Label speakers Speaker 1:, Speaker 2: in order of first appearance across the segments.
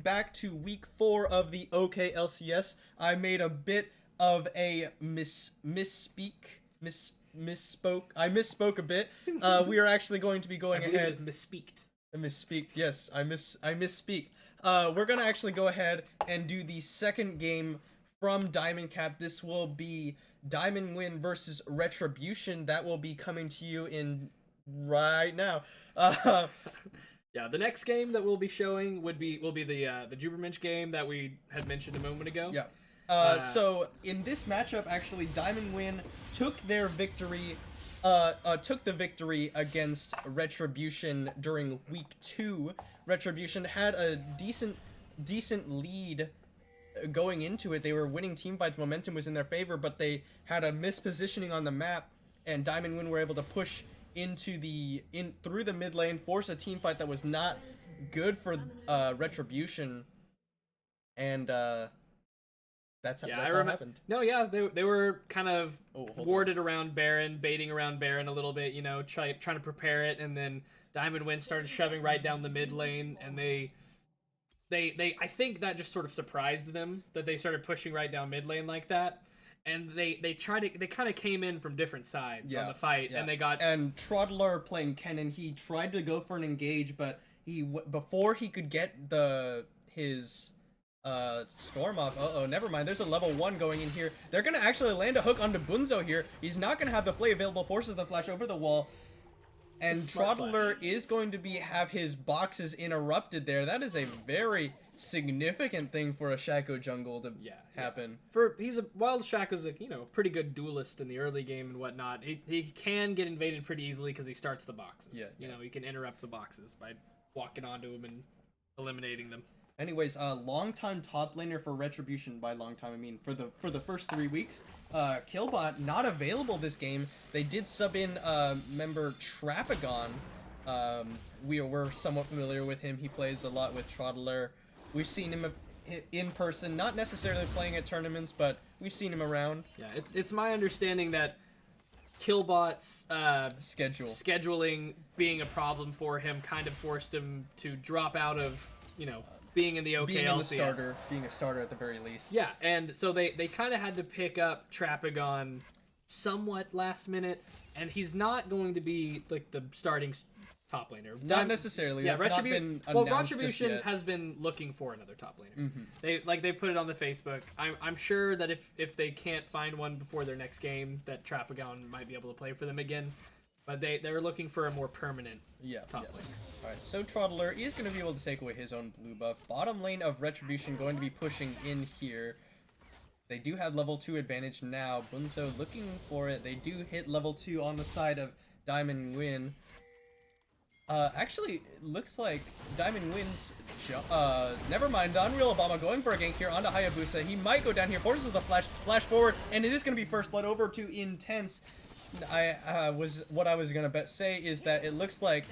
Speaker 1: back to week 4 of the OKLCS. I made a bit of a misspoke. I misspoke a bit. We are actually going to be going
Speaker 2: I
Speaker 1: ahead.
Speaker 2: It is misspeaked.
Speaker 1: Misspeak. Yes, I misspeak. We're gonna actually go ahead and do the second game from Diamond Cap. This will be Diamond Win versus Retribution. That will be coming to you in right now.
Speaker 2: Yeah, the next game that we'll be showing will be the Juberminch game that we had mentioned a moment ago.
Speaker 1: Yeah. So in this matchup, actually, Diamond Win took their victory. Took the victory against Retribution during week 2. Retribution had a decent lead going into it. They were winning team fights. Momentum was in their favor, but they had a mispositioning on the map, and Diamond Win were able to push through the mid lane, force a team fight that was not good for Retribution, and that's how happened.
Speaker 2: No, yeah, they were kind of warded around Baron, baiting around Baron a little bit, you know, trying to prepare it, and then Diamond Win started shoving right down the mid lane, and they I think that just sort of surprised them that they started pushing right down mid lane like that. And they kind of came in from different sides on the fight, and they got...
Speaker 1: And Trottler playing Kennen, he tried to go for an engage, but before he could get his Storm off... never mind, there's a level 1 going in here. They're gonna actually land a hook onto Bunzo here. He's not gonna have the Flay available, forces the flash over the wall. And Trottler is going to have his boxes interrupted there. That is a very significant thing for a Shaco jungle to happen.
Speaker 2: While Shaco's a pretty good duelist in the early game and whatnot, he can get invaded pretty easily because he starts the boxes. He can interrupt the boxes by walking onto them and eliminating them.
Speaker 1: Anyways, long-time top laner for Retribution. By long time, I mean for the first 3 weeks. Killbot not available this game. They did sub in member Trapagon. We're somewhat familiar with him. He plays a lot with Trottler. We've seen him in person, not necessarily playing at tournaments, but we've seen him around.
Speaker 2: Yeah, it's my understanding that Killbot's scheduling being a problem for him kind of forced him to drop out of being in the OKLCS.
Speaker 1: Being a starter at the very least.
Speaker 2: Yeah, and so they kind of had to pick up Trapagon somewhat last minute, and he's not going to be like the starting top laner.
Speaker 1: Not necessarily.
Speaker 2: Yeah,
Speaker 1: Retribution
Speaker 2: has been looking for another top laner. They put it on the Facebook. I'm sure that if they can't find one before their next game, that Trapagon might be able to play for them again. But they're looking for a more permanent top lane.
Speaker 1: Alright, so Trottler is going to be able to take away his own blue buff. Bottom lane of Retribution going to be pushing in here. They do have level 2 advantage now. Bunzo looking for it. They do hit level 2 on the side of Diamond Win. Actually, it looks like Diamond Win's... never mind, the Unreal Obama going for a gank here onto Hayabusa. He might go down here, forces the flash forward, and it is going to be first blood over to Intense. What I was gonna say is that it looks like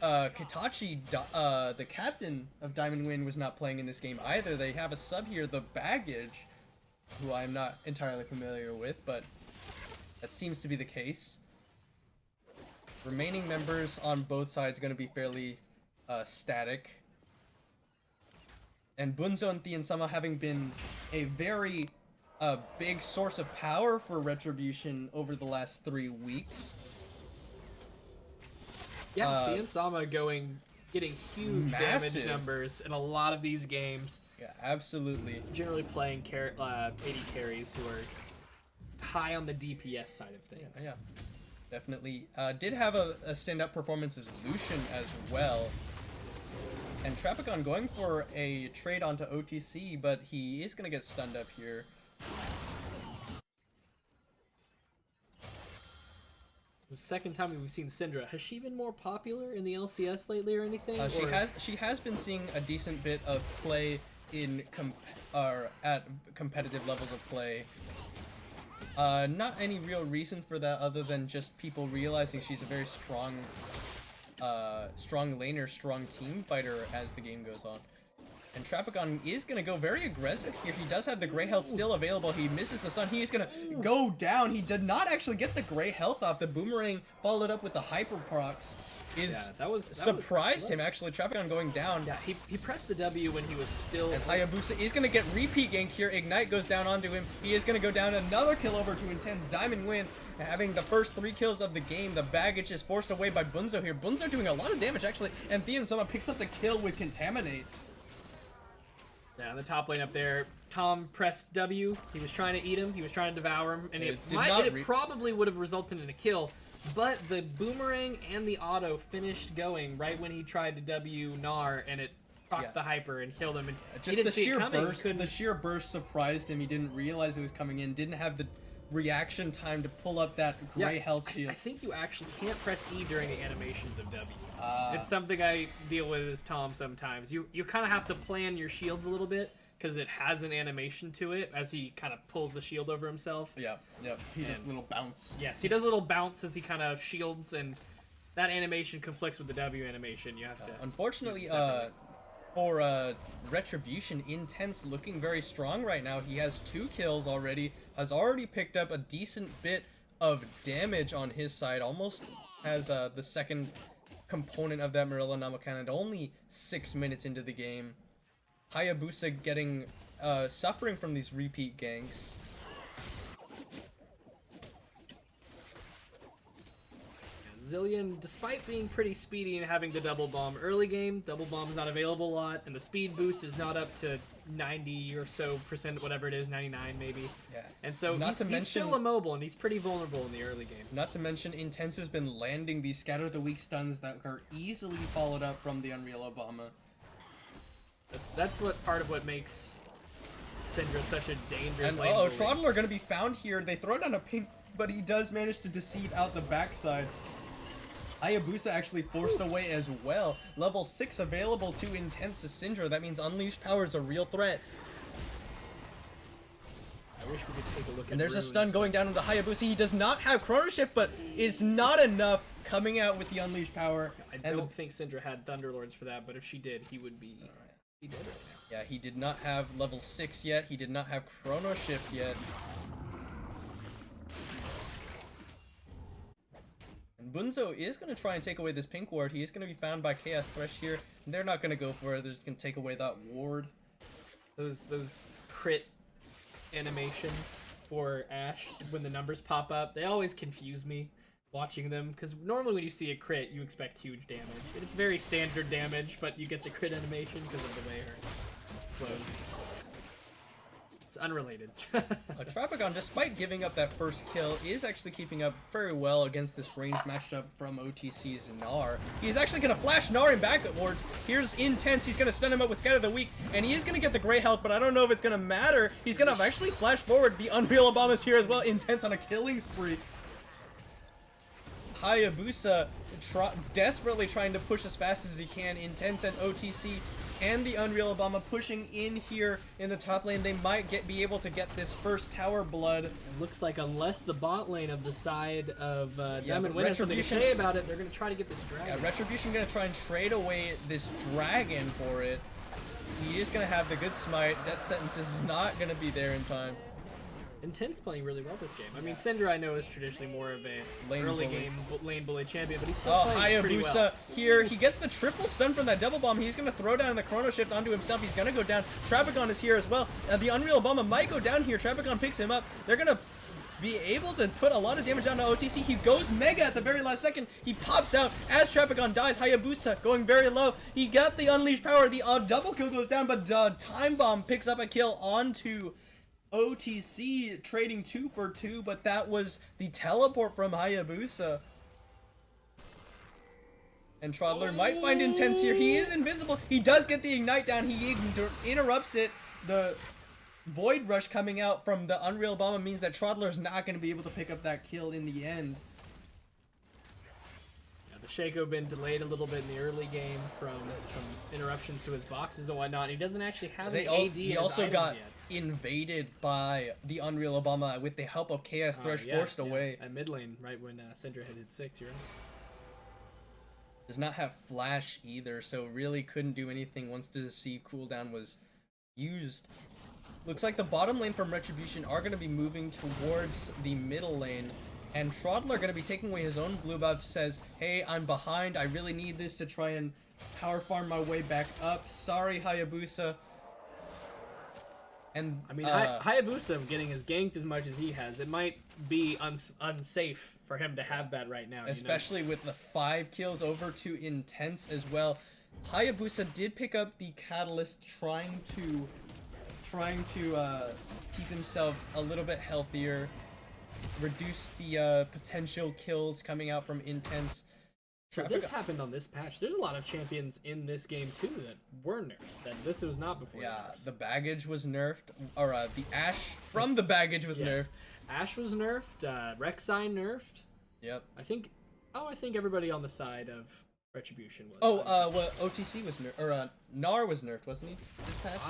Speaker 1: Kitachi, the captain of Diamond Win, was not playing in this game either. They have a sub here, the Baggage, who I'm not entirely familiar with, but that seems to be the case. Remaining members on both sides going to be fairly static. And Bunzo and Thiensama having been a very big source of power for Retribution over the last 3 weeks.
Speaker 2: Yeah, Thiensama getting huge damage numbers in a lot of these games.
Speaker 1: Yeah, absolutely.
Speaker 2: Generally playing AD carries who are high on the DPS side of things.
Speaker 1: Yeah, definitely. Did have a stand-up performance as Lucian as well. And Trapagon going for a trade onto OTC, but he is going to get stunned up here.
Speaker 2: The second time we've seen Syndra. Has she been more popular in the LCS lately or anything?
Speaker 1: She has been seeing a decent bit of play in at competitive levels of play. Not any real reason for that other than just people realizing she's a very strong laner, strong team fighter as the game goes on. And Trapagon is going to go very aggressive here. He does have the gray health still available. He misses the stun. He is going to go down. He did not actually get the gray health off. The boomerang followed up with the hyper procs that surprised him, actually. Trapagon going down.
Speaker 2: Yeah, he pressed the W when he was still...
Speaker 1: And Hayabusa is going to get repeat ganked here. Ignite goes down onto him. He is going to go down. Another kill over to Intense. Diamond win, having the first 3 kills of the game. The baggage is forced away by Bunzo here. Bunzo doing a lot of damage, actually. And Thean Soma picks up the kill with Contaminate.
Speaker 2: Yeah, in the top lane up there, Tom pressed W. He was trying to eat him. He was trying to devour him. And it probably would have resulted in a kill. But the boomerang and the auto finished going right when he tried to W Gnar, and it procced the hyper and killed him. And
Speaker 1: just the sheer burst. The sheer burst surprised him. He didn't realize it was coming in. Didn't have the reaction time to pull up that gray health shield.
Speaker 2: I think you actually can't press E during the animations of W. It's something I deal with as Tom sometimes. You kind of have to plan your shields a little bit, because it has an animation to it as he kind of pulls the shield over himself.
Speaker 1: Yeah. He does a little bounce.
Speaker 2: Yes, he does a little bounce as he kind of shields, and that animation conflicts with the W animation. You have to...
Speaker 1: Unfortunately, for Retribution, Intense looking very strong right now. He has 2 kills already, has already picked up a decent bit of damage on his side, almost has the second component of that Marilla Nama cannon, only 6 minutes into the game. Hayabusa getting suffering from these repeat ganks.
Speaker 2: Zilean, despite being pretty speedy and having the double bomb early game, double bomb is not available a lot, and the speed boost is not up to 90 or so percent, whatever it is, 99 maybe. Yeah. And so he's still immobile, and he's pretty vulnerable in the early game. Not to mention, Intense has been landing these Scatter the Weak stuns that are easily followed up from the Unreal Obama. That's what part of what makes Syndra such a dangerous lane. And Trottler going to be found here. They throw down a pink, but he does manage to deceive out the backside. Hayabusa actually forced away as well. Level 6 available to Intense Syndra. That means Unleashed Power is a real threat. I wish we could take a look at And there's a stun going down into Hayabusa. He does not have Chrono Shift, but it's not enough coming out with the Unleashed Power. I don't think Syndra had Thunderlords for that, but if she did, he would be... He did right now. Yeah, he did not have level 6 yet. He did not have Chrono Shift yet. And Bunzo is going to try and take away this pink ward. He is going to be found by Chaos Thresh here. And they're not going to go for it. They're just going to take away that ward. Those crit animations for Ashe, when the numbers pop up, they always confuse me watching them, because normally when you see a crit, you expect huge damage. And it's very standard damage, but you get the crit animation because of the way her slows. It's unrelated. Trapagon, despite giving up that first kill, is actually keeping up very well against this ranged matchup from OTC's Gnar. He's actually going to flash Gnar in backwards. Here's Intense. He's going to stun him up with Scatter the Weak, and he is going to get the gray health, but I don't know if it's going to matter. He's going to actually flash forward. The Unreal Obama's here as well. Intense on a killing spree. Hayabusa desperately trying to push as fast as he can. Intense and OTC and the Unreal Obama pushing in here in the top lane. They might be able to get this first tower blood. It looks like unless the bot lane of the side of Diamond Win has something to say about it, they're going to try to get this dragon. Yeah, Retribution going to try and trade away this dragon for it. He is going to have the good smite. Death Sentences is not going to be there in time. Intense playing really well this game. I mean, Syndra I know is traditionally more of a early game lane bully champion, but he's still playing pretty well. Hayabusa here. He gets the triple stun from that double bomb. He's going to throw down the Chrono Shift onto himself. He's going to go down. Trapagon is here as well. The Unreal Obama might go down here. Trapagon picks him up. They're going to be able to put a lot of damage onto OTC. He goes Mega at the very last second. He pops out as Trapagon dies. Hayabusa going very low. He got the Unleashed Power. The double kill goes down, but Time Bomb picks up a kill onto OTC, trading 2 for 2, but that was the teleport from Hayabusa. And Trottler might find Intense here. He is invisible. He does get the Ignite down. He interrupts it. The Void Rush coming out from the Unreal Obama means that Trottler's not going to be able to pick up that kill in the end. Yeah, the Shaco been delayed a little bit in the early game from some interruptions to his boxes and whatnot. He doesn't actually have the AD. He also got invaded by the Unreal Obama with the help of Chaos Thresh, forced away. At mid lane, right when Syndra hit 6, you're right.
Speaker 1: Does not have flash either, so really couldn't do anything once the C cooldown was used. Looks like the bottom lane from Retribution are going to be moving towards the middle lane. And Trottler going to be taking away his own blue buff, says, hey, I'm behind. I really need this to try and power farm my way back up. Sorry, Hayabusa. And
Speaker 2: I mean, Hayabusa getting his ganked as much as he has, it might be unsafe for him to have that right now.
Speaker 1: Especially with the 5 kills over to Intense as well. Hayabusa did pick up the Catalyst, trying to keep himself a little bit healthier, reduce the potential kills coming out from Intense.
Speaker 2: So this happened on this patch. There's a lot of champions in this game too that were nerfed. That this was not before.
Speaker 1: Yeah, the baggage was nerfed, or the Ashe from the baggage was nerfed.
Speaker 2: Ashe was nerfed. Rek'Sai nerfed.
Speaker 1: Yep.
Speaker 2: I think everybody on the side of Retribution was.
Speaker 1: Well, OTC was nerfed, or Gnar was nerfed, wasn't he? This patch.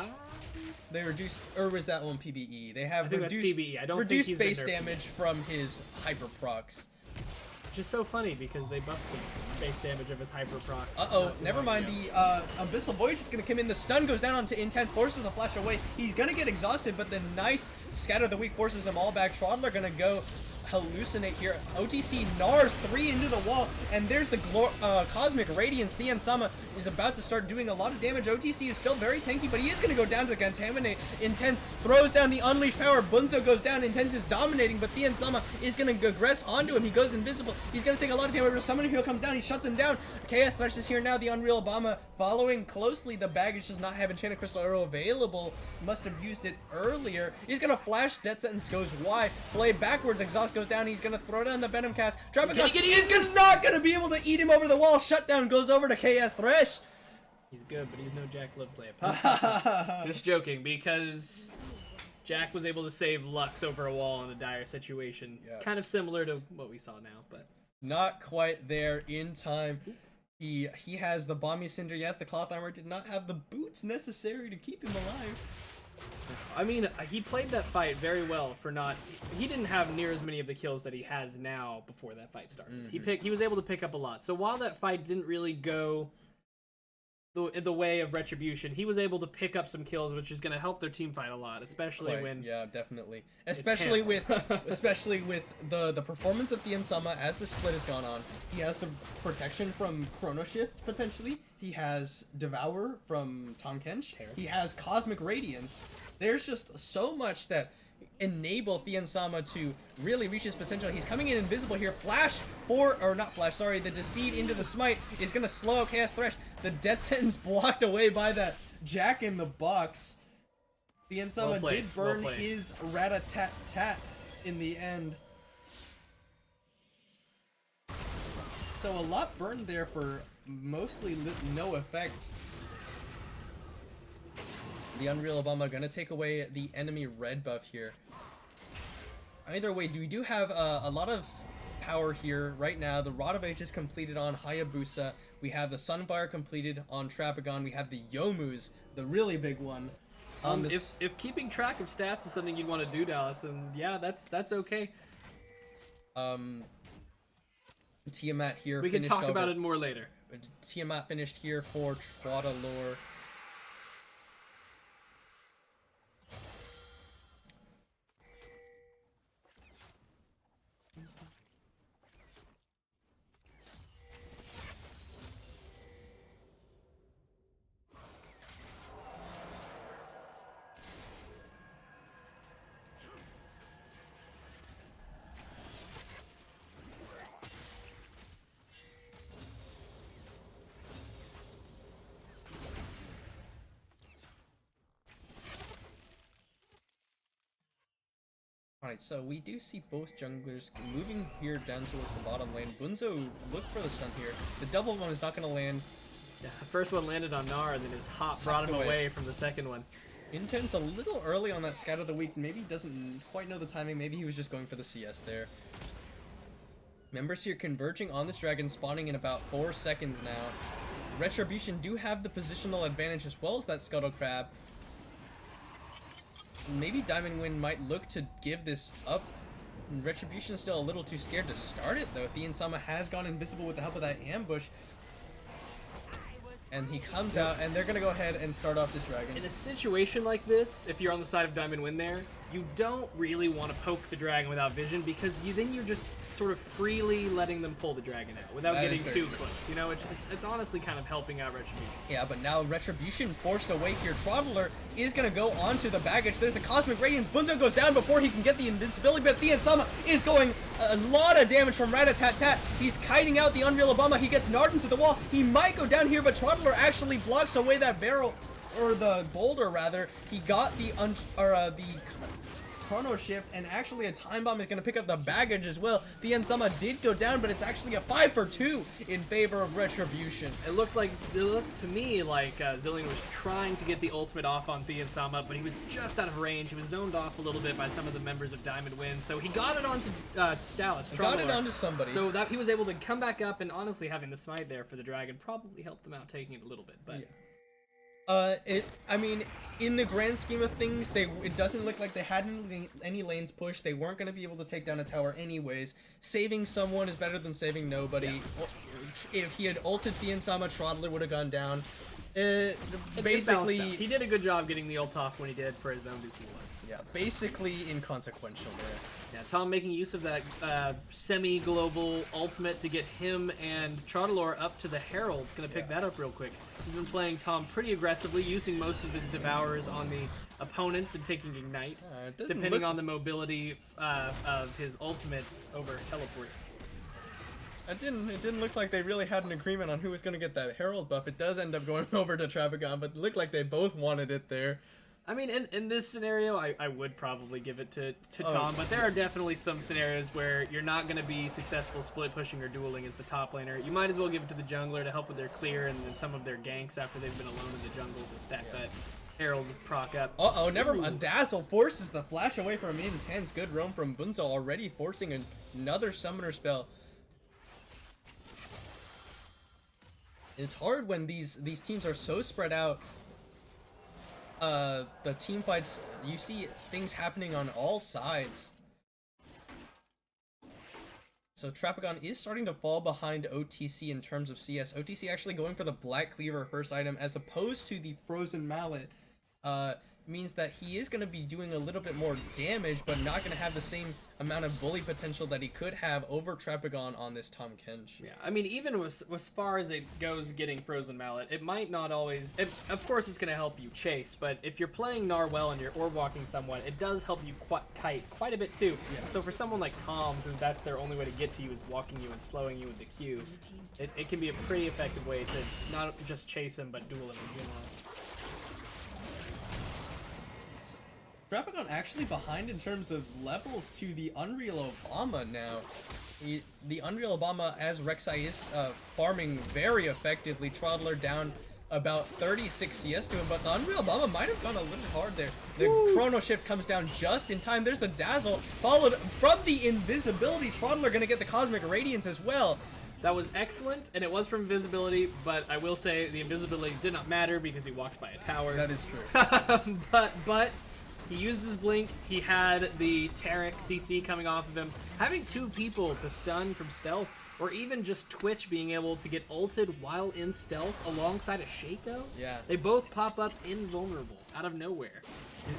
Speaker 1: They reduced, or was that one PBE? They have reduced
Speaker 2: PBE. I don't
Speaker 1: reduced
Speaker 2: think
Speaker 1: base damage from his hyper procs.
Speaker 2: Which is so funny because they buffed the base damage of his hyper procs.
Speaker 1: Uh-oh, never mind. The Abyssal Voyage is going to come in. The stun goes down onto Intense, forces the flash away. He's going to get exhausted, but the nice Scatter the Weak forces him all back. Trottler going to go hallucinate here. OTC Gnars 3 into the wall, and there's the Cosmic Radiance. Thien Sama is about to start doing a lot of damage. OTC is still very tanky, but he is going to go down to the Contaminate. Intense throws down the Unleashed Power. Bunzo goes down. Intense is dominating, but Thien Sama is going to aggress onto him. He goes invisible. He's going to take a lot of damage. Summoning Heal comes down. He shuts him down. Chaos Thresh is here now. The Unreal Obama following closely. The baggage does not have Enchanted Crystal Arrow available. Must have used it earlier. He's going to flash. Death Sentence goes wide. Play backwards. Exhaust goes down. He's going to throw down the Venom Cast. Drop it. He's not going to be able to eat him over the wall. Shutdown goes over to Chaos Thresh.
Speaker 2: He's good, but he's no Jack Loves Layup. Just joking, because Jack was able to save Lux over a wall in a dire situation. Yeah. It's kind of similar to what we saw now, but
Speaker 1: not quite there in time. He has the Bomby Cinder. Yes, the Cloth Armor did not have the boots necessary to keep him alive.
Speaker 2: I mean, he played that fight very well for not. He didn't have near as many of the kills that he has now before that fight started. He was able to pick up a lot. So while that fight didn't really go the way of Retribution, he was able to pick up some kills, which is going to help their team fight a lot, especially when
Speaker 1: definitely, especially with the performance of Thien Sama as the split has gone on. He has the protection from Chrono Shift potentially. He has Devour from Tahm Kench. He has Cosmic Radiance. There's just so much that enable Thien Sama to really reach his potential. He's coming in invisible here. The Deceive into the Smite is going to slow Chaos Thresh. The Death Sentence blocked away by that Jack in the Box. Thien Sama did burn his Rat-a-tat-tat in the end. So a lot burned there for mostly no effect. The Unreal Obama gonna take away the enemy red buff here. Either way, we do have a lot of power here right now. The Rod of Age is completed on Hayabusa. We have the Sunfire completed on Trapagon. We have the Yomus, the really big one.
Speaker 2: If keeping track of stats is something you'd want to do, Dallas, then yeah, that's okay.
Speaker 1: Tiamat here.
Speaker 2: We can talk about it more later.
Speaker 1: Tiamat finished here for Trottalore. Alright, so we do see both junglers moving here down towards the bottom lane. Bunzo looked for the stun here. The double one is not going to land.
Speaker 2: Yeah, the first one landed on Gnar, and then his hop brought him away from the second one.
Speaker 1: Intense a little early on that Scatter the Weak. Maybe doesn't quite know the timing. Maybe he was just going for the CS there. Members here converging on this dragon, spawning in about 4 seconds now. Retribution do have the positional advantage as well as that Scuttle Crab. Maybe Diamond Wind might look to give this up. Retribution is still a little too scared to start it though. Thien Sama has gone invisible with the help of that ambush. And he comes out, and they're gonna go ahead and start off this dragon.
Speaker 2: In a situation like this, if you're on the side of Diamond Win there, you don't really want to poke the dragon without vision, because then you're just sort of freely letting them pull the dragon out without getting too close. You know, it's honestly kind of helping out Retribution.
Speaker 1: Yeah, but now Retribution forced away here. Trottler is gonna go onto the baggage. There's the Cosmic Radiance. Bunzo goes down before he can get the invincibility, but the Insama is going a lot of damage from Rat-a-tat-tat. He's kiting out the Unreal Obama. He gets Nard into the wall. He might go down here, but Trottler actually blocks away that barrel, or the boulder rather. He got the Chrono Shift, and actually a Time Bomb is going to pick up the baggage as well. The Insama did go down, but it's actually a 5-for-2 in favor of Retribution.
Speaker 2: It looked to me like Zilean was trying to get the ultimate off on the Insama, but he was just out of range. He was zoned off a little bit by some of the members of Diamond Win, so he got it onto Dallas.
Speaker 1: Got it onto somebody.
Speaker 2: So that he was able to come back up, and honestly having the smite there for the dragon probably helped them out taking it a little bit, but...
Speaker 1: Yeah. I mean, in the grand scheme of things, it doesn't look like they had any lanes pushed. They weren't going to be able to take down a tower anyways. Saving someone is better than saving nobody. Yeah. If he had ulted the Insama, Trottler would have gone down. Basically,
Speaker 2: he did a good job getting the ult off when he did for his zone boost.
Speaker 1: Yeah, basically inconsequential there.
Speaker 2: Yeah, Tom making use of that semi-global ultimate to get him and Trottler up to the Herald. Gonna pick that up real quick. He's been playing Tom pretty aggressively, using most of his Devourers on the opponents and taking Ignite, depending on the mobility of his ultimate over Teleport.
Speaker 1: It didn't look like they really had an agreement on who was going to get that Herald buff. It does end up going over to Trapagon, but it looked like they both wanted it there.
Speaker 2: I mean, in this scenario, I would probably give it to Tom, but there are definitely some scenarios where you're not going to be successful split pushing or dueling as the top laner. You might as well give it to the jungler to help with their clear and then some of their ganks after they've been alone in the jungle to stack that Herald proc up.
Speaker 1: Uh-oh, never mind. Dazzle forces the flash away from Intense. Good roam from Bunzo, already forcing another summoner spell. It's hard when these teams are so spread out. The team fights, you see things happening on all sides. So Trapagon is starting to fall behind OTC in terms of CS. OTC actually going for the Black Cleaver first item as opposed to the Frozen Mallet. Means that he is going to be doing a little bit more damage, but not going to have the same amount of bully potential that he could have over Trapagon on this Tahm Kench.
Speaker 2: Yeah, I mean, even as far as it goes getting Frozen Mallet, it might not always... of course, it's going to help you chase, but if you're playing Gnar well and you're orb walking somewhat, it does help you kite quite a bit too. Yeah. So for someone like Tom, who that's their only way to get to you is walking you and slowing you with the Q, it can be a pretty effective way to not just chase him, but duel him in general.
Speaker 1: Trapagon actually behind in terms of levels to the Unreal Obama now. The Unreal Obama, as Rek'Sai is farming very effectively. Trottler down about 36 CS to him, but the Unreal Obama might have gone a little hard there. The Chrono Shift comes down just in time. There's the Dazzle, followed from the invisibility. Trottler gonna get the Cosmic Radiance as well.
Speaker 2: That was excellent, and it was from invisibility, but I will say the invisibility did not matter because he walked by a tower.
Speaker 1: That is true.
Speaker 2: but he used his blink. He had the Taric CC coming off of him. Having two people to stun from stealth, or even just Twitch being able to get ulted while in stealth alongside a Shaco.
Speaker 1: Yeah.
Speaker 2: They both pop up invulnerable out of nowhere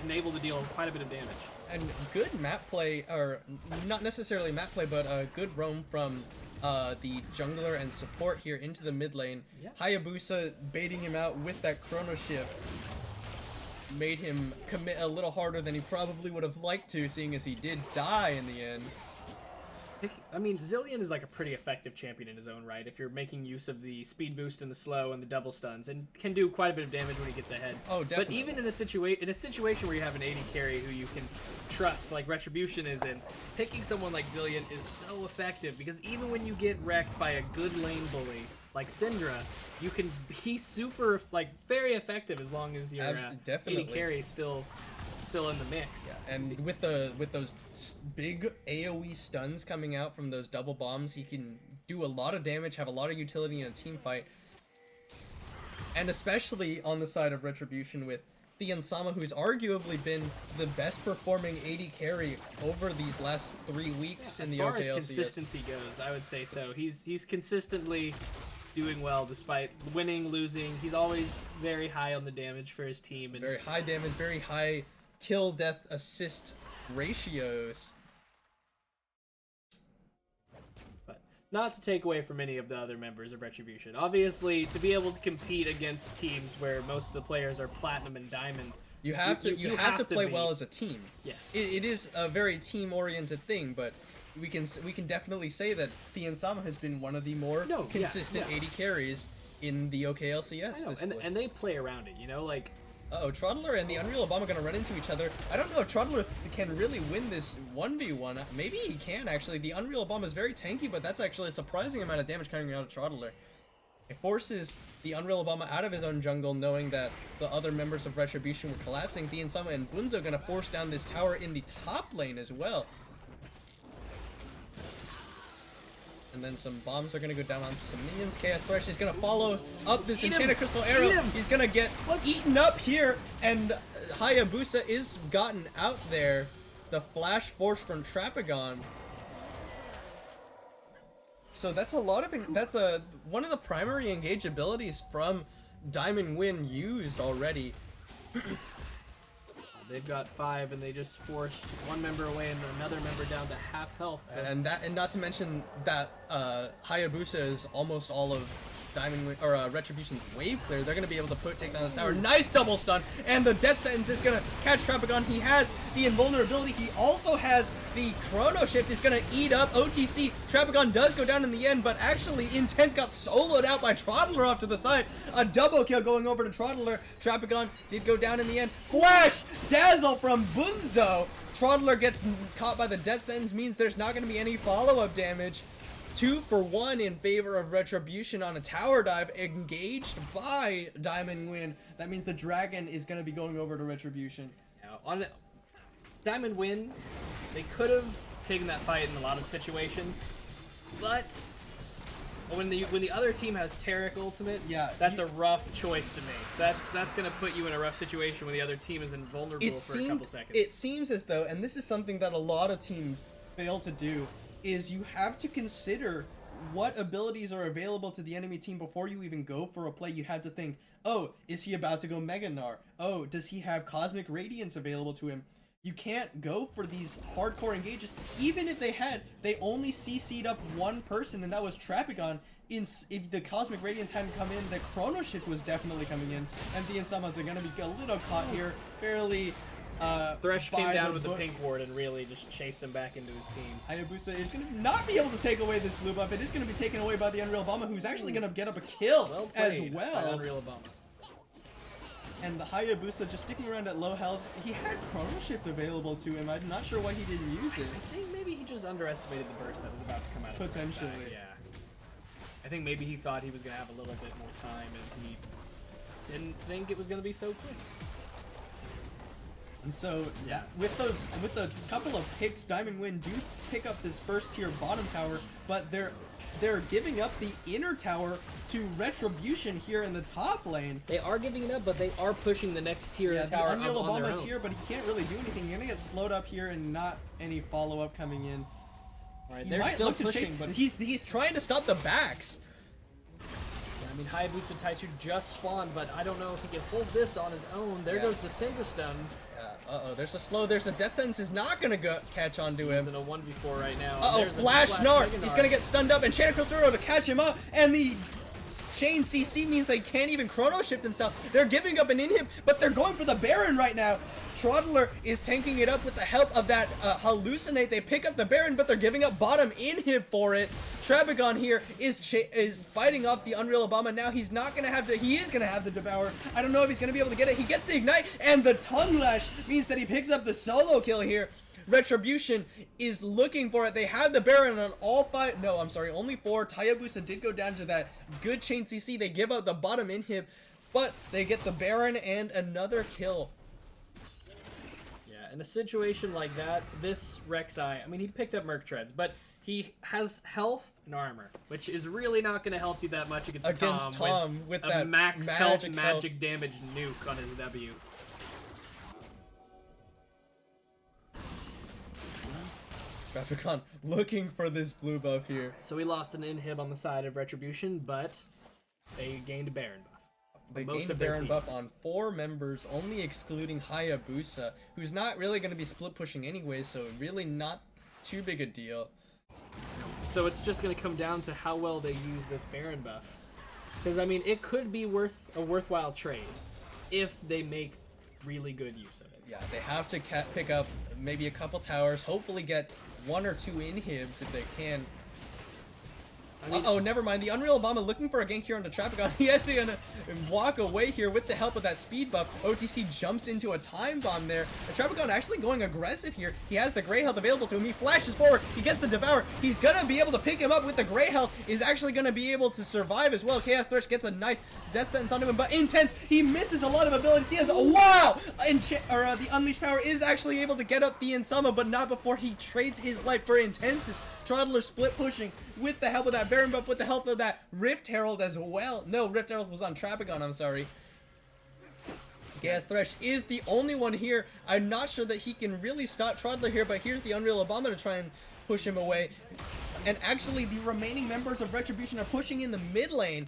Speaker 2: and able to deal quite a bit of damage.
Speaker 1: And good map play, or not necessarily map play, but a good roam from the jungler and support here into the mid lane. Yeah. Hayabusa baiting him out with that Chrono Shift. Made him commit a little harder than he probably would have liked to, seeing as he did die in the end.
Speaker 2: I mean, Zilean is like a pretty effective champion in his own right if you're making use of the speed boost and the slow and the double stuns, and can do quite a bit of damage when he gets ahead.
Speaker 1: Oh, definitely.
Speaker 2: But even in a situation where you have an AD carry who you can trust, like Retribution is in, picking someone like Zilean is so effective, because even when you get wrecked by a good lane bully like Syndra, you can be super, like, very effective as long as your AD carry is still in the mix.
Speaker 1: Yeah, and with those big AoE stuns coming out from those double bombs, he can do a lot of damage, have a lot of utility in a team fight. And especially on the side of Retribution with the Insama, who's arguably been the best performing AD carry over these last 3 weeks in the OKLCS.
Speaker 2: As far as consistency goes, I would say so. He's consistently doing well despite winning, losing. He's always very high on the damage for his team. And
Speaker 1: Very high damage, very high kill, death, assist ratios.
Speaker 2: But not to take away from any of the other members of Retribution. Obviously, to be able to compete against teams where most of the players are Platinum and Diamond,
Speaker 1: You have to play
Speaker 2: be-
Speaker 1: well as a team.
Speaker 2: Yes.
Speaker 1: It is a very team-oriented thing, but we can definitely say that the Insama has been one of the more consistent
Speaker 2: yeah.
Speaker 1: 80 carries in the OKLCS.
Speaker 2: I know, and they play around it, you know, like.
Speaker 1: Uh-oh, Trottler and the Unreal Obama are gonna run into each other. I don't know if Trottler can really win this 1v1. Maybe he can, actually. The Unreal Obama is very tanky, but that's actually a surprising amount of damage coming out of Trottler. It forces the Unreal Obama out of his own jungle, knowing that the other members of Retribution were collapsing. The Insama and Bunzo are gonna force down this tower in the top lane as well. And then some bombs are gonna go down on some minions. Chaos Thresh is gonna follow up this Enchanted Crystal Arrow. He's gonna get eaten up here, and Hayabusa is gotten out there. The Flash Force from Trapagon. So that's a lot of one of the primary engage abilities from Diamond Win used already.
Speaker 2: They've got 5, and they just forced one member away and another member down to half health. So.
Speaker 1: And not to mention that Hayabusa is almost all of Diamond Win, or Retribution's wave clear. They're gonna be able to take down the tower. Nice double stun, and the Death Sentence is gonna catch Trapagon. He has the invulnerability. He also has the Chrono Shift. Is gonna eat up OTC. Trapagon does go down in the end, but actually Intense got soloed out by Trottler off to the side. A double kill going over to Trottler. Trapagon did go down in the end. Flash Dazzle from Bunzo. Trottler gets caught by the Death Sentence, means there's not gonna be any follow-up damage. 2 for 1 in favor of Retribution on a tower dive, engaged by Diamond Win. That means the dragon is going to be going over to Retribution.
Speaker 2: Now, on Diamond Win, they could have taken that fight in a lot of situations, but when the other team has Taric ultimate, that's a rough choice to make. That's going to put you in a rough situation when the other team is invulnerable for a couple seconds.
Speaker 1: It seems as though, and this is something that a lot of teams fail to do, is you have to consider what abilities are available to the enemy team before you even go for a play. You have to think, oh, is he about to go Mega Gnar? Oh, does he have Cosmic Radiance available to him? You can't go for these hardcore engages. Even if they only CC'd up one person, and that was Trapagon. If the Cosmic Radiance hadn't come in, the Chrono Shift was definitely coming in, and the Insamas are going to be a little caught here, fairly...
Speaker 2: Thresh came down with the pink ward and really just chased him back into his team.
Speaker 1: Hayabusa is going to not be able to take away this blue buff. It is going to be taken away by the Unreal Obama, who's actually going to get up a kill as well.
Speaker 2: Unreal Obama.
Speaker 1: And the Hayabusa just sticking around at low health. He had Chrono Shift available to him. I'm not sure why he didn't use it.
Speaker 2: I think maybe he just underestimated the burst that was about to come out of
Speaker 1: Potentially.
Speaker 2: the side. Yeah. I think maybe he thought he was going to have a little bit more time, and he didn't think it was going to be so quick.
Speaker 1: And so, with the couple of picks, Diamond Win do pick up this first tier bottom tower, but they're giving up the inner tower to Retribution here in the top lane.
Speaker 2: They are giving it up, but they are pushing the next tier tower
Speaker 1: the Unreal
Speaker 2: up on their
Speaker 1: Obama's
Speaker 2: own.
Speaker 1: here, but he can't really do anything. You're gonna get slowed up here and not any follow-up coming in.
Speaker 2: Right, they're still pushing, but
Speaker 1: he's trying to stop the backs.
Speaker 2: I mean, Hayabusa Taichu just spawned, but I don't know if he can hold this on his own. There goes the Single Stun.
Speaker 1: Uh-oh, there's a Death Sentence is not gonna catch onto him.
Speaker 2: He's in a 1v4 right now.
Speaker 1: Uh-oh, Flash Gnar! He's gonna get stunned up, and Enchanted Crystal Arrow to catch him up, and the Chain CC means they can't even Chrono Shift themselves. They're giving up an inhib, but they're going for the Baron right now. Trottler is tanking it up with the help of that Hallucinate. They pick up the Baron, but they're giving up bottom inhib for it. Trapagon here is fighting off the Unreal Obama. Now he's not gonna have to. He is gonna have the Devour. I don't know if he's gonna be able to get it. He gets the Ignite, and the Tongue Lash means that he picks up the solo kill here. Retribution is looking for it. They have the Baron on all 5. No, I'm sorry, only 4. Hayabusa did go down to that good chain CC. They give out the bottom inhib, but they get the Baron and another kill.
Speaker 2: Yeah, in a situation like that, this Rek'Sai, I mean, he picked up Merc Treads, but he has health and armor, which is really not going to help you that much against Tom with that max health magic damage nuke on his W.
Speaker 1: Trapagon looking for this blue buff here.
Speaker 2: So we lost an inhib on the side of Retribution, but They gained a Baron buff.
Speaker 1: They gained a Baron buff on 4 members, only excluding Hayabusa, who's not really going to be split pushing anyway, so really not too big a deal.
Speaker 2: So it's just going to come down to how well they use this Baron buff. Because, I mean, it could be a worthwhile trade if they make really good use of it.
Speaker 1: Yeah, they have to pick up maybe a couple towers, hopefully get 1 or 2 inhibs if they can. I mean, uh-oh, never mind. The Unreal Obama looking for a gank here on the Trapegon. He has to walk away here with the help of that speed buff. OTC jumps into a time bomb there. The Trapegon actually going aggressive here. He has the gray health available to him. He flashes forward. He gets the Devour. He's going to be able to pick him up with the gray health. Is actually going to be able to survive as well. Chaos Thresh gets a nice death sentence on him, but Intense, he misses a lot of abilities. He has, wow! The Unleashed Power is actually able to get up the Insama, but not before he trades his life for Intense's. Trottler split pushing with the help of that Baron buff, with the help of that Rift Herald as well. No, Rift Herald was on Trapegon, I'm sorry. Chaos Thresh is the only one here. I'm not sure that he can really stop Trottler here, but here's the Unreal Obama to try and push him away. And actually, the remaining members of Retribution are pushing in the mid lane.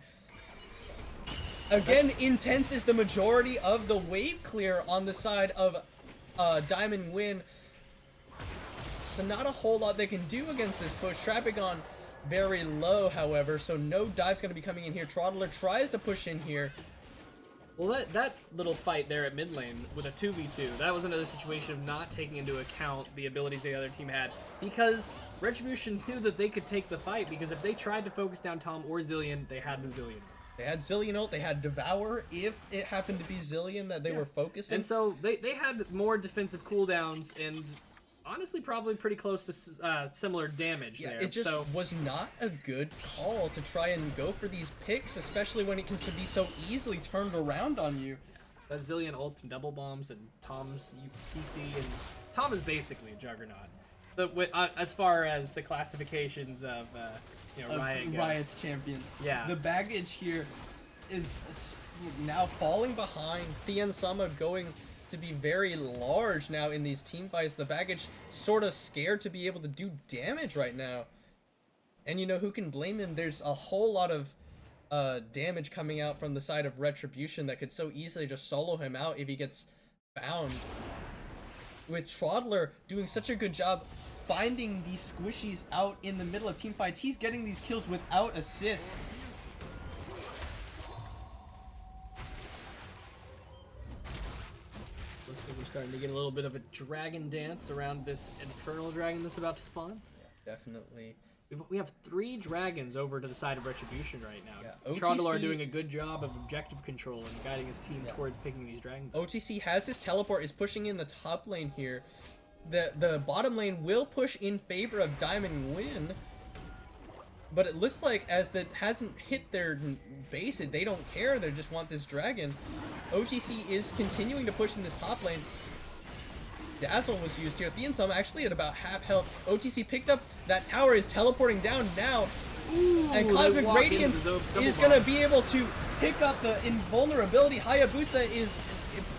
Speaker 1: Again, Intense is the majority of the wave clear on the side of Diamond Win. So not a whole lot they can do against this push. Trapegon very low, however, so no dive's going to be coming in here. Trottler tries to push in here.
Speaker 2: Well, that little fight there at mid lane with a 2v2, that was another situation of not taking into account the abilities the other team had, because Retribution knew that they could take the fight, because if they tried to focus down Tom or Zilean, they had the Zilean.
Speaker 1: They had Zilean ult, they had Devour if it happened to be Zilean that they were focusing.
Speaker 2: And so they had more defensive cooldowns and honestly probably pretty close to similar damage there.
Speaker 1: It just was not a good call to try and go for these picks, especially when it can be so easily turned around on you.
Speaker 2: That Zilean ult and double bombs and Tom's CC, and Tom is basically a juggernaut. As far as the classifications of
Speaker 1: Riot's champions.
Speaker 2: Yeah.
Speaker 1: The baggage here is now falling behind. Thien Sama going to be very large now in these team fights. The baggage sort of scared to be able to do damage right now. And you know, who can blame him? There's a whole lot of damage coming out from the side of Retribution that could so easily just solo him out if he gets found. With Trottler doing such a good job finding these squishies out in the middle of team fights, he's getting these kills without assists.
Speaker 2: Looks like we're starting to get a little bit of a dragon dance around this infernal dragon that's about to spawn.
Speaker 1: Yeah, definitely.
Speaker 2: We have 3 dragons over to the side of Retribution right now.
Speaker 1: Yeah,
Speaker 2: Trottler are doing a good job of objective control and guiding his team towards picking these dragons.
Speaker 1: OTC has his teleport, is pushing in the top lane here. The bottom lane will push in favor of Diamond Win, but it looks like as that hasn't hit their base, they don't care. They just want this dragon. OTC is continuing to push in this top lane. Dazzle was used here. Thien Sama actually at about half health. OTC picked up that tower, is teleporting down now.
Speaker 2: Ooh,
Speaker 1: and Cosmic Radiance is going to be able to pick up the invulnerability. Hayabusa is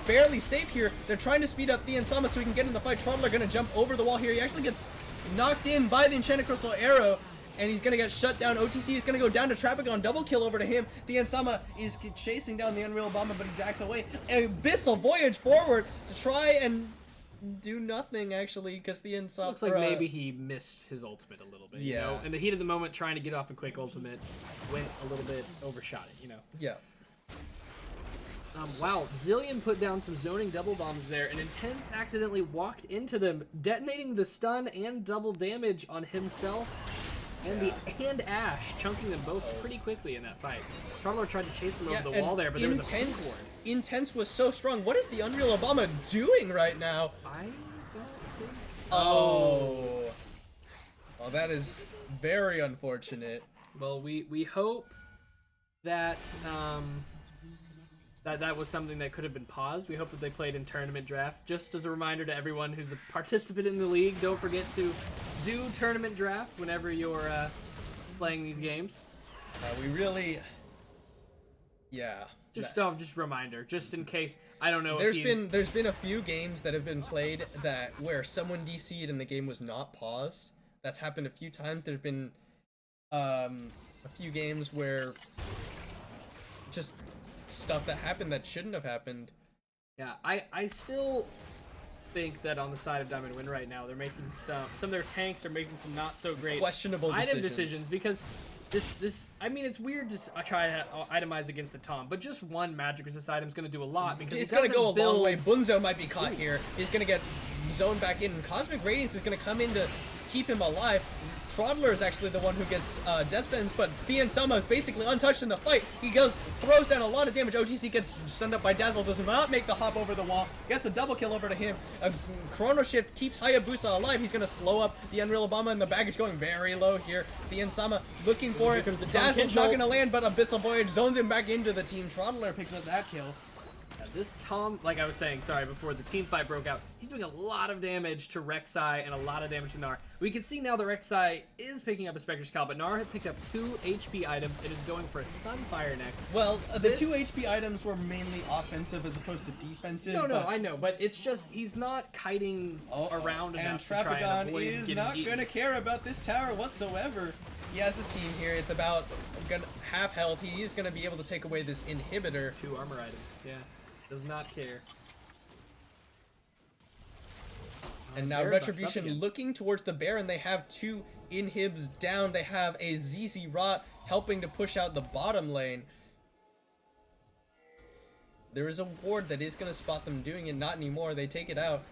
Speaker 1: barely safe here. They're trying to speed up Thien Sama so he can get in the fight. Trottler going to jump over the wall here. He actually gets knocked in by the Enchanted Crystal Arrow, and he's going to get shut down. OTC is going to go down to Trapegon. Double kill over to him. Thien Sama is chasing down the Unreal Bomber, but he backs away. Abyssal Voyage forward to try and do nothing, actually, because the Insama...
Speaker 2: Looks like maybe he missed his ultimate a little bit, you know? In the heat of the moment, trying to get off a quick ultimate, went a little bit, overshot it, you know?
Speaker 1: Yeah.
Speaker 2: Wow, Zilean put down some zoning double bombs there, and Intense accidentally walked into them, detonating the stun and double damage on himself and Ash, chunking them both pretty quickly in that fight. Trottler tried to chase them over the wall there, but there was a ping ward.
Speaker 1: Intense was so strong. What is the Unreal Obama doing right now?
Speaker 2: I don't think...
Speaker 1: Oh. Well, that is very unfortunate.
Speaker 2: Well, we hope that that was something that could have been paused. We hope that they played in tournament draft. Just as a reminder to everyone who's a participant in the league, don't forget to do tournament draft whenever you're playing these games.
Speaker 1: We really... Yeah.
Speaker 2: Just a reminder, just in case. I don't know.
Speaker 1: There's been a few games that have been played where someone DC'd and the game was not paused. That's happened a few times. There's been a few games where just stuff that happened that shouldn't have happened.
Speaker 2: Yeah, I still think that on the side of Diamond Win right now, they're making some of their tanks are making some not so great
Speaker 1: Questionable
Speaker 2: item decisions because this I mean, it's weird to try to itemize against the Tom, but just one magic resist item is going to do a lot because
Speaker 1: It's
Speaker 2: it
Speaker 1: going to go a
Speaker 2: build...
Speaker 1: long way. Bunzo might be caught here. He's going to get zoned back in. Cosmic Radiance is going to come in to keep him alive. Trottler is actually the one who gets death sentence, but Sama is basically untouched in the fight. He throws down a lot of damage. OTC gets stunned up by Dazzle, does not make the hop over the wall, gets a double kill over to him. A Chrono Shift keeps Hayabusa alive. He's going to slow up the Unreal Obama, and the baggage going very low here. Sama looking for it. Dazzle's not going to land, but Abyssal Voyage zones him back into the team. Trottler picks up that kill.
Speaker 2: This Tom, like I was saying, sorry, before the team fight broke out, he's doing a lot of damage to Rek'Sai and a lot of damage to Gnar. We can see now that Rek'Sai is picking up a Spectre's Call, but Gnar had picked up 2 HP items and is going for a Sunfire next.
Speaker 1: Well, the 2 HP items were mainly offensive as opposed to defensive.
Speaker 2: No, I know, but it's just, he's not kiting around enough to try and avoid
Speaker 1: is
Speaker 2: getting
Speaker 1: not going to care about this tower whatsoever. He has his team here. It's about half health. He is going to be able to take away this inhibitor.
Speaker 2: 2 armor items, yeah. Does not care.
Speaker 1: And now Retribution looking towards the Baron. They have 2 inhibs down. They have a ZZ Rot helping to push out the bottom lane. There is a ward that is going to spot them doing it. Not anymore. They take it out.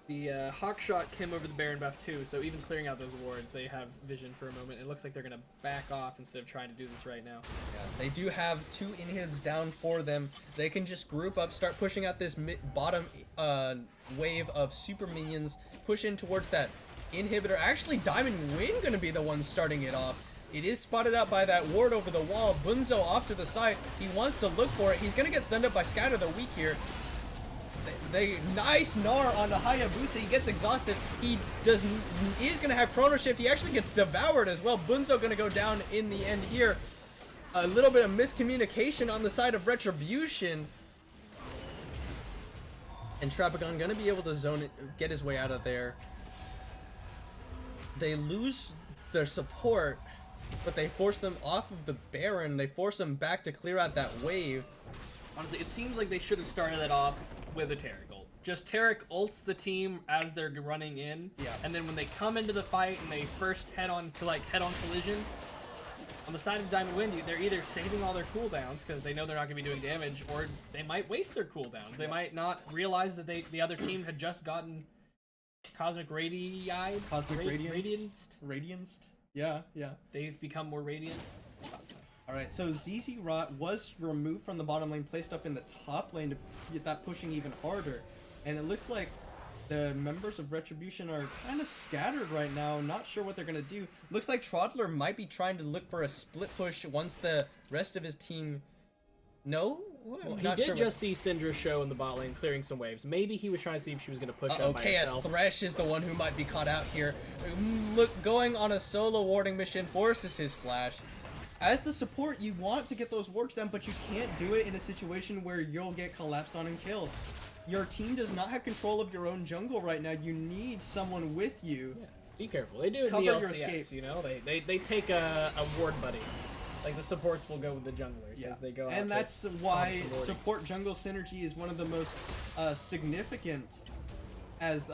Speaker 2: The Hawkshot came over the Baron buff too, so even clearing out those wards, they have vision for a moment. It looks like they're going to back off instead of trying to do this right now.
Speaker 1: Yeah, they do have 2 inhibs down for them. They can just group up, start pushing out this bottom wave of super minions, push in towards that inhibitor. Actually, Diamond Win going to be the one starting it off. It is spotted out by that ward over the wall. Bunzo off to the side. He wants to look for it. He's going to get stunned up by Scatter the Weak here. Nice Gnar on the Hayabusa. He gets exhausted. He is going to have Chrono Shift. He actually gets devoured as well. Bunzo going to go down in the end here. A little bit of miscommunication on the side of Retribution. And Trapagon going to be able to zone it, get his way out of there. They lose their support, but they force them off of the Baron. They force them back to clear out that wave.
Speaker 2: Honestly, it seems like they should have started it off with a Taric ult. Just Taric ults the team as they're running in, and then when they come into the fight and they first head on collision, on the side of Diamond Wind, they're either saving all their cooldowns because they know they're not going to be doing damage, or they might waste their cooldowns. They might not realize that the other team had just gotten Cosmic
Speaker 1: Radianced. Yeah.
Speaker 2: They've become more radiant.
Speaker 1: Alright, so ZZ Rot was removed from the bottom lane, placed up in the top lane to get that pushing even harder. And it looks like the members of Retribution are kind of scattered right now, not sure what they're going to do. Looks like Trottler might be trying to look for a split push once the rest of his team... No?
Speaker 2: Well, he did just see Syndra show in the bot lane clearing some waves. Maybe he was trying to see if she was going to push out by herself.
Speaker 1: OKS Thresh is the one who might be caught out here. Look, going on a solo warding mission forces his flash. As the support, you want to get those wards down, but you can't do it in a situation where you'll get collapsed on and killed. Your team does not have control of your own jungle right now. You need someone with you.
Speaker 2: Yeah, be careful. They do it in the LCS, you know? They take a ward buddy. Like, the supports will go with the junglers as they go out.
Speaker 1: And that's why support jungle synergy is one of the most significant, as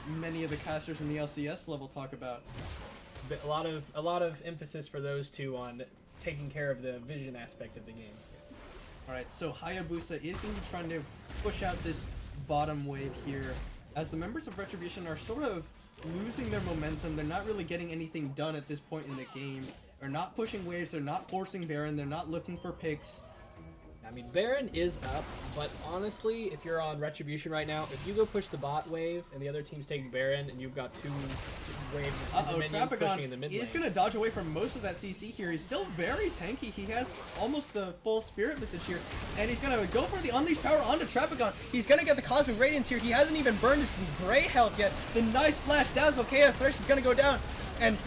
Speaker 1: many of the casters in the LCS level talk about.
Speaker 2: A lot of emphasis for those two on taking care of the vision aspect of the game.
Speaker 1: Alright, so Hayabusa is going to be trying to push out this bottom wave here, as the members of Retribution are sort of losing their momentum. They're not really getting anything done at this point in the game. They're not pushing waves, they're not forcing Baron, they're not looking for picks.
Speaker 2: I mean, Baron is up, but honestly, if you're on Retribution right now, if you go push the bot wave and the other team's taking Baron and you've got 2 waves of super minions pushing in the mid lane.
Speaker 1: He's going to dodge away from most of that CC here. He's still very tanky. He has almost the full Spirit Visage here, and he's going to go for the Unleashed Power onto Trapagon. He's going to get the Cosmic Radiance here. He hasn't even burned his Gray health yet. The nice Flash Dazzle Chaos Thresh is going to go down. And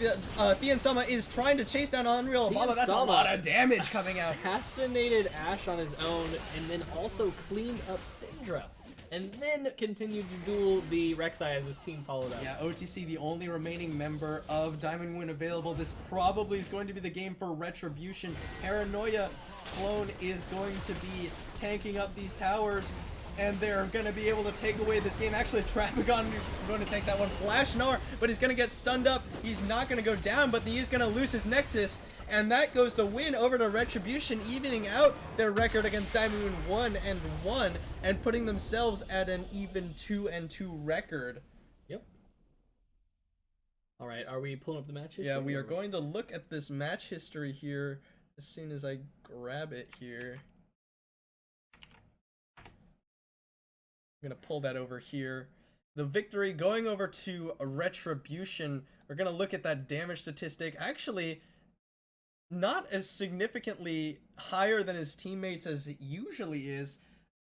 Speaker 1: Sama is trying to chase down Unreal Obama. That's a lot of damage coming out.
Speaker 2: Assassinated Ashe on his own, and then also cleaned up Syndra. and then continued to duel the Rek'Sai as his team followed up.
Speaker 1: Yeah, OTC, the only remaining member of Diamond Wind available. This probably is going to be the game for Retribution. Paranoia Clone is going to be tanking up these towers, and they're going to be able to take away this game. Actually, Trapagon is going to take that one. Flash Gnar, but he's going to get stunned up. He's not going to go down, but he is going to lose his Nexus. And that goes the win over to Retribution, evening out their record against Diamond Wind 1-1 and putting themselves at an even 2-2 record.
Speaker 2: Yep. All right, are we pulling up the match history?
Speaker 1: Yeah, we are going to look at this match history here as soon as I grab it here. I'm going to pull that over here. The victory going over to Retribution. We're going to look at that damage statistic. Actually, not as significantly higher than his teammates as it usually is.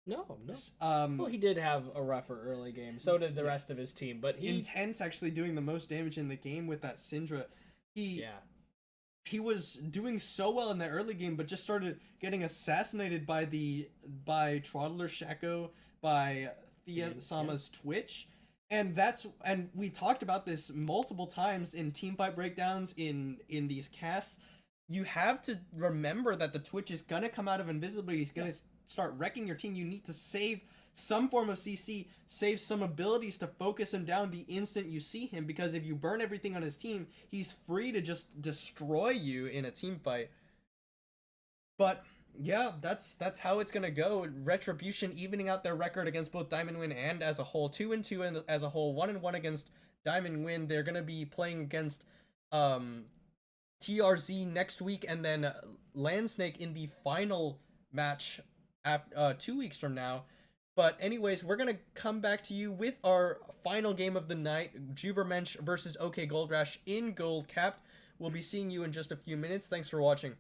Speaker 2: No. Well, he did have a rougher early game. So did the rest of his team. But
Speaker 1: Intense actually doing the most damage in the game with that Syndra. He was doing so well in the early game, but just started getting assassinated by Trottler Shaco, by Thea Sama's Twitch. And we talked about this multiple times in teamfight breakdowns in these casts. You have to remember that the Twitch is gonna come out of invisibility. He's gonna start wrecking your team. You need to save some form of CC, save some abilities to focus him down the instant you see him, because if you burn everything on his team, he's free to just destroy you in a team fight. But yeah, that's how it's gonna go. Retribution evening out their record against both Diamond Wind and as a whole, 2-2, and as a whole 1-1 against Diamond Wind. They're gonna be playing against TRZ next week, and then Landsnake in the final match after 2 weeks from now. But anyways, we're gonna come back to you with our final game of the night, Jubermensch versus OK Goldrash in Gold Capped. We'll be seeing you in just a few minutes. Thanks for watching.